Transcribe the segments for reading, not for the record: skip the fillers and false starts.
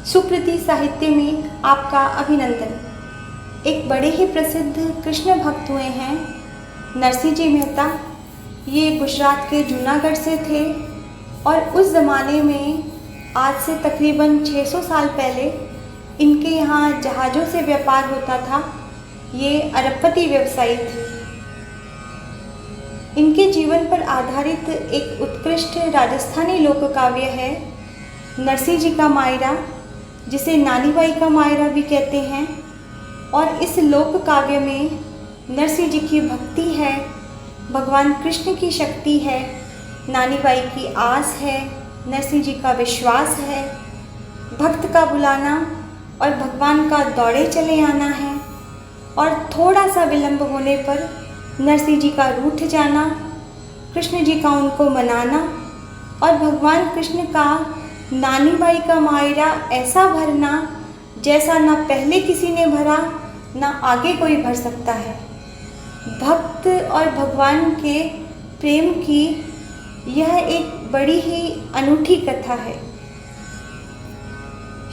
सुकृति साहित्य में आपका अभिनंदन। एक बड़े ही प्रसिद्ध कृष्ण भक्त हुए हैं नरसिंह जी मेहता। ये गुजरात के जूनागढ़ से थे और उस ज़माने में आज से तकरीबन 600 साल पहले इनके यहाँ जहाज़ों से व्यापार होता था। ये अरबपति व्यवसायी थे। इनके जीवन पर आधारित एक उत्कृष्ट राजस्थानी लोक काव्य है नरसिंह जी का मायरा, जिसे नानी बाई का मायरा भी कहते हैं। और इस लोक काव्य में नरसिंह जी की भक्ति है, भगवान कृष्ण की शक्ति है, नानी बाई की आस है, नरसिंह जी का विश्वास है, भक्त का बुलाना और भगवान का दौड़े चले आना है, और थोड़ा सा विलंब होने पर नरसिंह जी का रूठ जाना, कृष्ण जी का उनको मनाना और भगवान कृष्ण का नानी बाई का मायरा ऐसा भरना जैसा ना पहले किसी ने भरा ना आगे कोई भर सकता है। भक्त और भगवान के प्रेम की यह एक बड़ी ही अनूठी कथा है।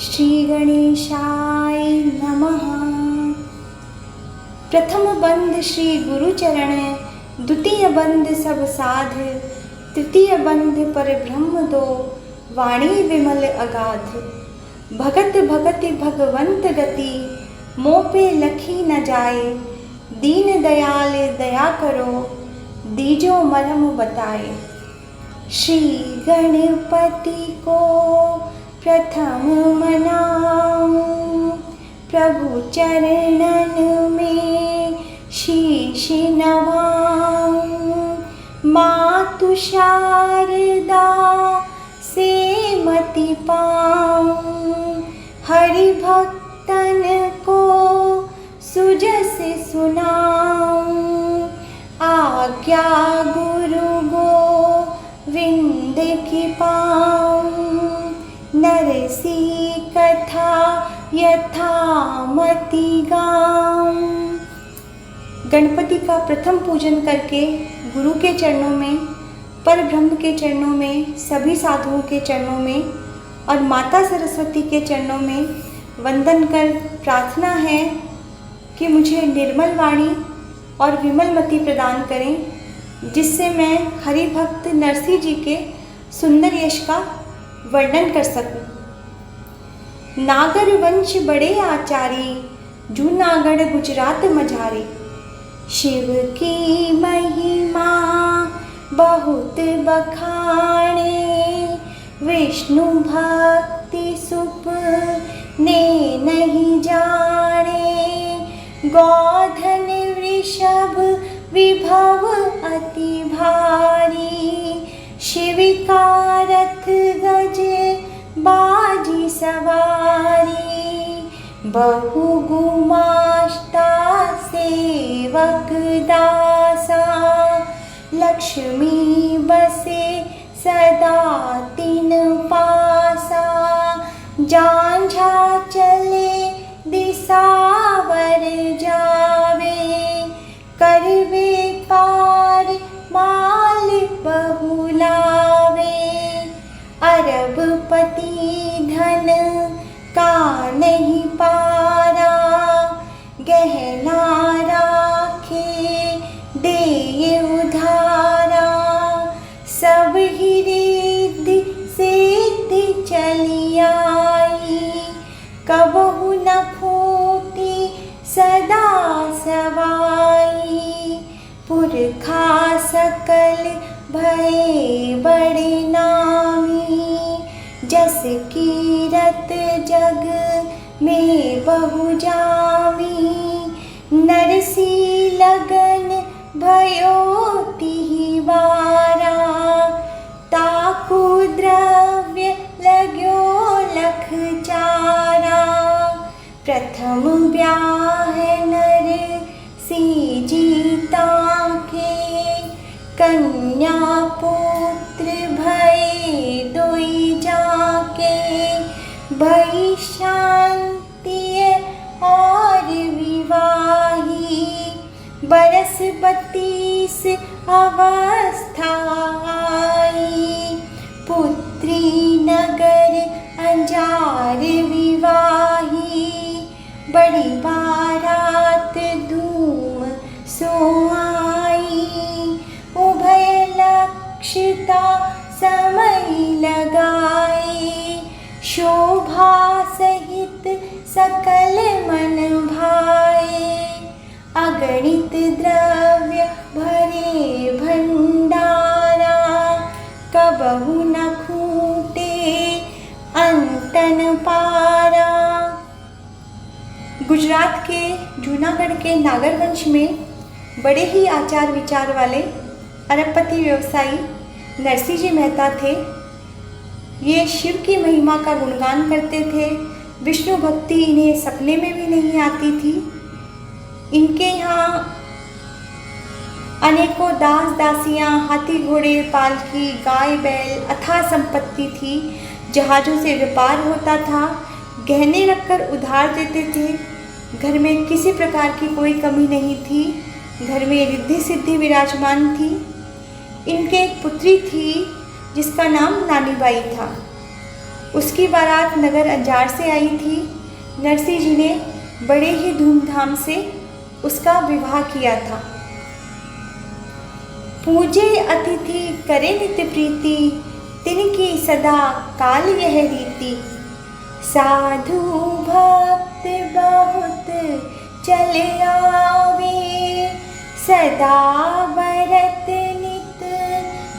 श्री गणेशाय नमः। प्रथम बंध श्री गुरु चरण, द्वितीय बंध सब साध, तृतीय बंध पर ब्रह्म दो, वाणी विमल अगाध। भगत भगति भगवंत गति, मोह पे लखी न जाए, दीन दयाल दया करो, दीजो मरम बताए। श्री गणपति को प्रथम मनाऊं, प्रभु चरणन में शीश नवाऊं। मातु शारदा से मति पाऊं, हरि भक्तन को सुजस सुनाऊं। आज्ञा गुरु गोविंद की पाऊं, नरसी कथा यथामति गाऊं। गणपति का प्रथम पूजन करके गुरु के चरणों में, पर ब्रह्म के चरणों में, सभी साधुओं के चरणों में और माता सरस्वती के चरणों में वंदन कर प्रार्थना है कि मुझे निर्मल वाणी और विमल मति प्रदान करें, जिससे मैं हरि भक्त नरसिंह जी के सुंदर यश का वर्णन कर सकूं। नागर वंश बड़े आचारी, जूनागढ़ गुजरात मझारी। शिव की महिमा बहुत बखाने, विष्णु भक्ति सुप ने नहीं जाने। गोधन वृषभ विभव अति भारी, शिव का रथ गज बाजी सवारी। बहु गुमाश्ता सेवक दासा, लक्ष्मी बसे सदा तिन पासा। झांझा चले दिसावर जावे, करवे पार माल बहुलावे। अरबपति धन का नहीं पारा, गहना राखे दे उधारा। सब ही रिद्धि सिद्धि चली आई, कबहु न फूटी सदा सवाई। पुरखा सकल भये बड़े नामी, जस कीरत जग में बहु जामी। नरसी लगन भयो तिहि बारा, ताकू द्रव्य लाग्यो लख चारा। प्रथम ब्याह नरसिंह जी ताके, कन्या पुत्र भय दोई जाके। भई शांति और विवाही, बरस 32 अवस्था आई। पुत्री नगर बंजार विवाही, बड़ी बारात धूम सो आई। उभय लक्षता समय लगाए, शोभा सहित सकल मन भाए। अगणित द्रव्य भरे भंडारा, कबहु न खूटे अंतन पारा। गुजरात के जूनागढ़ के नागर वंश में बड़े ही आचार विचार वाले अरबपति व्यवसायी नरसिंह जी मेहता थे। ये शिव की महिमा का गुणगान करते थे। विष्णु भक्ति इन्हें सपने में भी नहीं आती थी। इनके यहाँ अनेकों दास दासियाँ, हाथी घोड़े, पालकी, गाय बैल, अथाह संपत्ति थी। जहाज़ों से व्यापार होता था। गहने रखकर उधार देते थे। घर में किसी प्रकार की कोई कमी नहीं थी। घर में रिद्धि सिद्धि विराजमान थी। इनके एक पुत्री थी जिसका नाम नानीबाई था। उसकी बारात नगर अंजार से आई थी। नरसिंह जी ने बड़े ही धूमधाम से उसका विवाह किया था। पूजे अतिथि करे नित प्रीति, तिनकी सदा काल यह रीति। साधु भक्त बहुत चले आवे, सदा बरत नित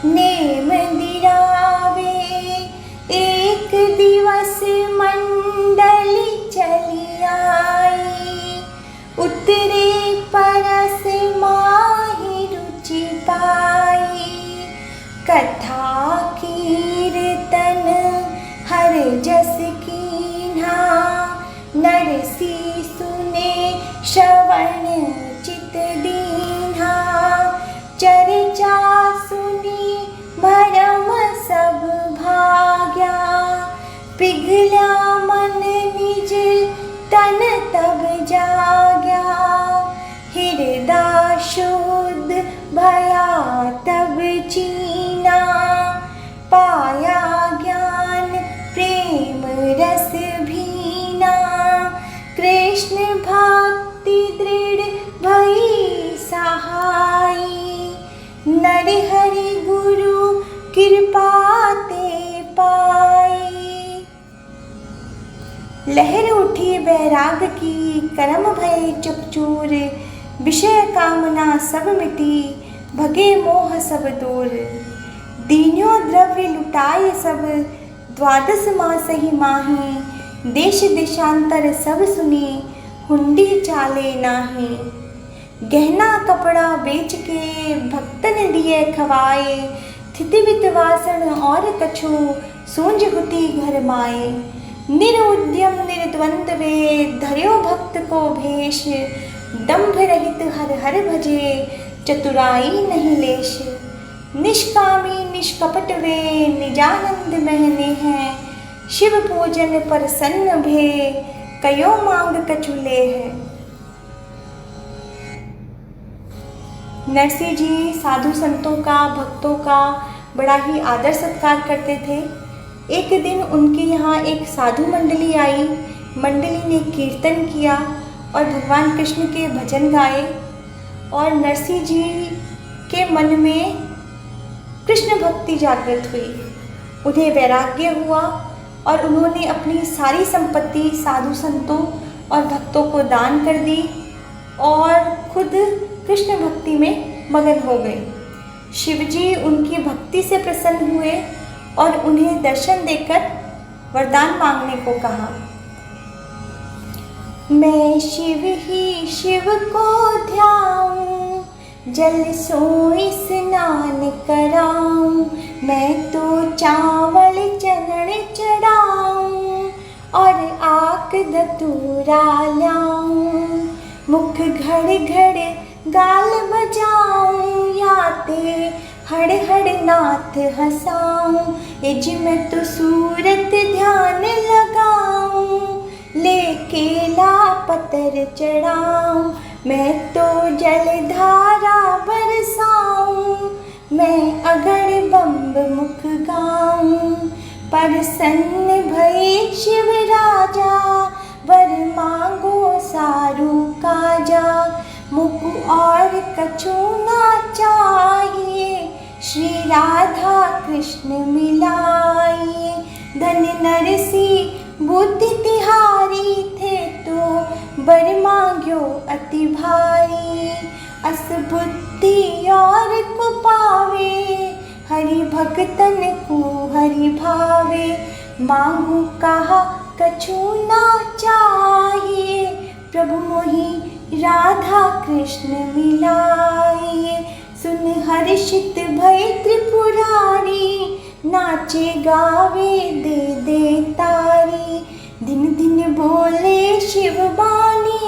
नेम दिरावे। एक दिवस मंडली चली आई, उतरे परस माही रुचि पाई। कथा कीर्तन हर जस कीन्हा, नरसिंह सुने श्रवण चित दीन्हा। चर्चा सुनी भरम सब भाग्या, पिघला मन निज तन तब जाग्या। हृदय शुद्ध भया तब चीना, पाया ज्ञान प्रेम रस भीना। कृष्ण भक्ति दृढ़ भई सहाई, नर हरि गुरु कृपा ते पाई। लहर उठी बैराग की, कर्म भये चकचूर। विषय कामना सब मिटी, भगे मोह सब दूर। दीन्यो द्रव्य लुटाए सब, द्वादश मास ही माही। देश देशांतर सब सुनी, हुंडी चाले नाही। गहना कपड़ा बेच के भक्तन दिए खवाए। थिति वितवासन और कछु, सूंझ हुती घर माए। निरुद्यम निर्द्वंद वे, धर्यो भक्त को भेष। दंभ रहित हर हर भजे, चतुराई नहीं लेश। निष्कामी निष्कपट वे, निजानंद महने हैं। शिव पूजन प्रसन्न भे, कयो मांग कछुले है। नरसिंह जी साधु संतों का, भक्तों का बड़ा ही आदर सत्कार करते थे। एक दिन उनके यहाँ एक साधु मंडली आई। मंडली ने कीर्तन किया और भगवान कृष्ण के भजन गाए। और नरसिंह जी के मन में कृष्ण भक्ति जागृत हुई। उन्हें वैराग्य हुआ और उन्होंने अपनी सारी संपत्ति साधु संतों और भक्तों को दान कर दी और खुद कृष्ण भक्ति में मगन हो गए। शिवजी उनकी भक्ति से प्रसन्न हुए और उन्हें दर्शन देकर वरदान मांगने को कहा। मैं शिव ही शिव को ध्याऊं, जल सोई स्नान कराऊं। मैं तो चावल चरण चढ़ाऊं और आक धतूरा लाऊं। मुख घड़ घड़ गाल बजाऊं, याते हड़ हड़ नाथ हंसाऊं। इज मैं तो सूरत ध्यान लगाऊं, लेके ला पतर चढ़ाऊं। मैं तो जलधारा बरसाऊं, मैं अगड़ बम्ब मुख गाऊं। प्रसन्न भये शिव राजा, वर मांगो सारू काजा। मुख और कछु ना चाहिए, श्री राधा कृष्ण मिलाइए। धन नरसी बुद्धि तिहारी, थे तो बर मांग्यो अति भारी। अस बुद्धि और को पावे, हरि भक्तन को हरि भावे। मांगू कहा कछु ना चाहिए, प्रभु मोहि राधा कृष्ण मिलाइए। सुन हर्षित भय त्रिपुरारी, नाचे गावे दे दे तारी। दिन दिन बोले शिव बानी,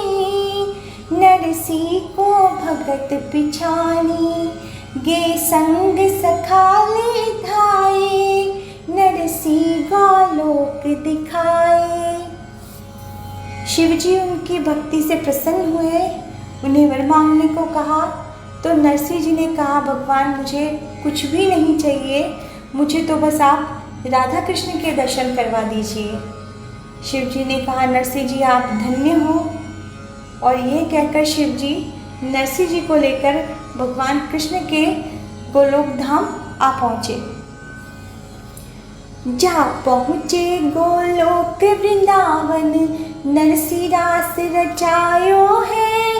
नरसी को भगत पिछानी। गे संग सखाले धाये, नरसी गोलोक दिखाए। शिवजी उनकी भक्ति से प्रसन्न हुए, उन्हें वर मांगने को कहा। तो नरसिंह जी ने कहा, भगवान मुझे कुछ भी नहीं चाहिए, मुझे तो बस आप राधा कृष्ण के दर्शन करवा दीजिए। शिव जी ने कहा, नरसिंह जी आप धन्य हो। और ये कहकर शिव जी नरसिंह जी को लेकर भगवान कृष्ण के गोलोक धाम आ पहुँचे। जा पहुँचे गोलोक वृंदावन, नरसिंह रास रचायो है।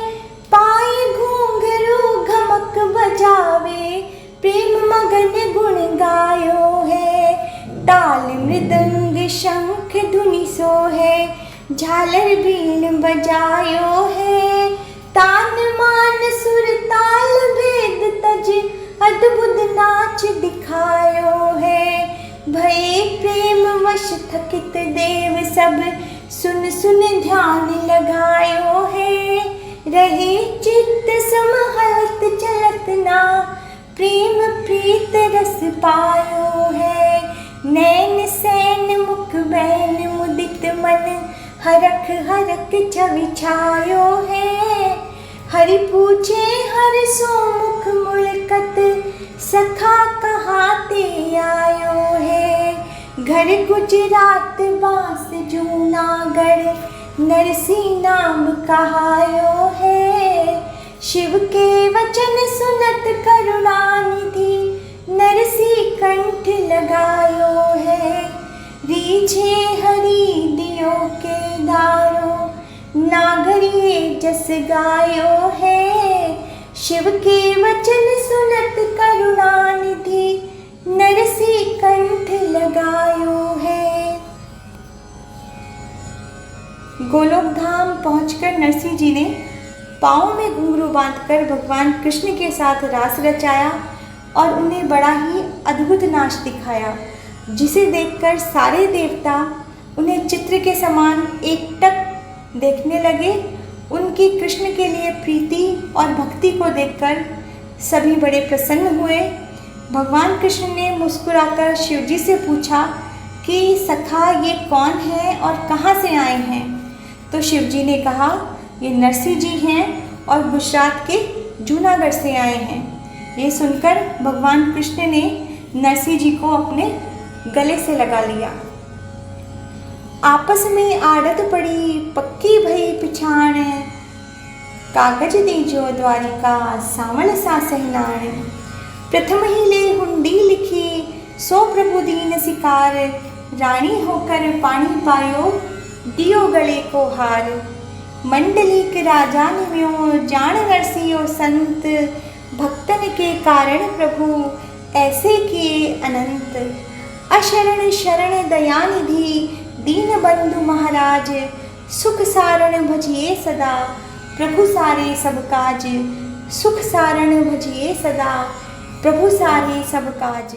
पाए घूंघरू घमक बजावे, प्रेम मगन गुण गायो है। ताल मृदंग शंख धुनि सो है, झालर बीन बजायो है। तान मान सुर ताल भेद तज, अद्भुत नाच दिखायो है। भये प्रेम वश थकित देव सब, सुन सुन ध्यान लगायो है। रहे चित्त समहलत चलत ना, प्रेम प्रीत रस पायो है। नैन सैन मुख बैन मुदित मन, हरख हरख छवि छायो है। हरि पूछे हर सो मुख मुलकत, सखा कहाँ ते आयो है। घर गुजरात बास जूनागढ़, नरसिंह नाम कहायो है। शिव के वचन सुनत करुणानिधि, नरसिंह कंठ लगायो है। रीझे हरि दियो के दारो, नागरिये जस गायो है। शिव के वचन सुनत करुणानिधि, नरसिंह कंठ लगायो है। गोलोक धाम पहुंचकर नरसिंह जी ने पाँव में घुंघरू बांधकर भगवान कृष्ण के साथ रास रचाया और उन्हें बड़ा ही अद्भुत नाच दिखाया, जिसे देखकर सारे देवता उन्हें चित्र के समान एकटक देखने लगे। उनकी कृष्ण के लिए प्रीति और भक्ति को देखकर सभी बड़े प्रसन्न हुए। भगवान कृष्ण ने मुस्कुराकर शिवजी से पूछा कि सखा ये कौन है और कहाँ से आए हैं। तो शिवजी ने कहा, ये नरसिंह जी हैं और गुजरात के जूनागढ़ से आए हैं। ये सुनकर भगवान कृष्ण ने नरसिंह जी को अपने गले से लगा लिया। आपस में आड़त पड़ी पक्की भई पिछाण, कागज दीजो द्वारिका सावण सा सहनाण। प्रथम ही ले हुंडी लिखी सो प्रभु दीन सिकार, रानी होकर पानी पायो दियो गले को हार। मंडलिक राजा निम्यो जान नरसियो संत, भक्तन के कारण प्रभु ऐसे किए अनंत। अशरण शरण दयानिधि दीन बंधु महाराज, सुख सारण भजिए सदा प्रभु सारे सब काज। सुख सारण भजिए सदा प्रभु सारे सब काज।